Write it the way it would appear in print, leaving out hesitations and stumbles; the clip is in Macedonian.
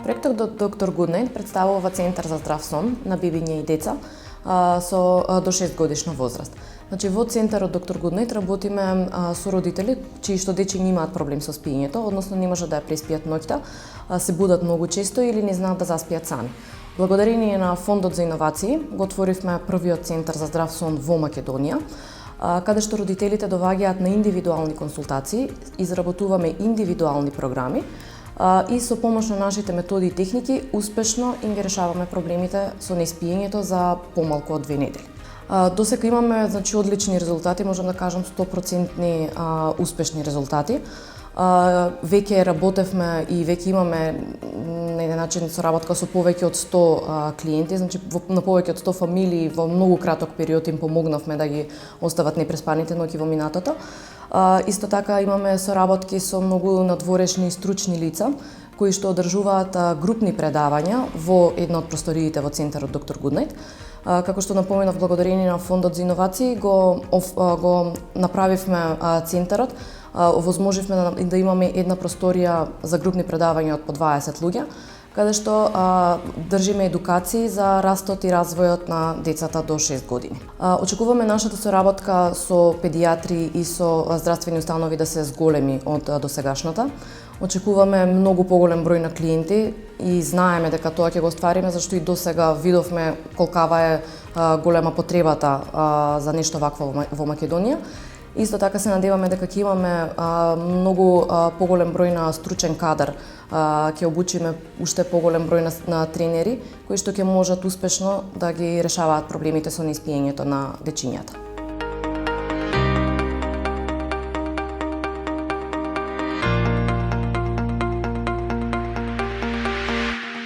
Проектот Доктор Гуднајт представува центар за здрав сон на бебиња и деца до 6 годишна возраст. Значи, во центарот Доктор Гуднајт работиме со родители чии што дечиња имаат проблем со спиењето, односно не може да ја преспијат ноќта, се будат многу често или не знаат да заспијат сами. Благодарение на Фондот за иновации го отворивме првиот центар за здрав сон во Македонија, каде што родителите доаѓаат на индивидуални консултации, изработуваме индивидуални програми и со помош на нашите методи и техники успешно им ги решаваме проблемите со неспиењето за помалку од 2 недели. Досека имаме одлични резултати, можам да кажам 100% успешни резултати. Веќе работевме и веќе имаме на еден начин соработка со повеќе од 100 клиенти, значи на повеќе од 100 фамилии во многу краток период им помогнавме да ги остават непреспаните ноќи во минатото. Исто така имаме соработки со многу надворешни и стручни лица кои што одржуваат групни предавања во една од просториите во центарот Доктор Гуднајт. Како што напоменав, благодарение на Фондот за иновации го направивме центарот, овозможивме да имаме една просторија за групни предавања од по 20 луѓе, каде што држиме едукации за растот и развојот на децата до 6 години. Очекуваме нашата соработка со педиатри и со здравствени установи да се зголеми од досегашната. Очекуваме многу поголем број на клиенти и знаеме дека тоа ќе го оствариме, зашто и досега видовме колкава е голема потребата за нешто вакво во Македонија. Исто така се надеваме дека ќе имаме многу поголем број на стручен кадар, ќе обучиме уште поголем број на тренери кои што ќе можат успешно да ги решаваат проблемите со неспиењето на дечињата.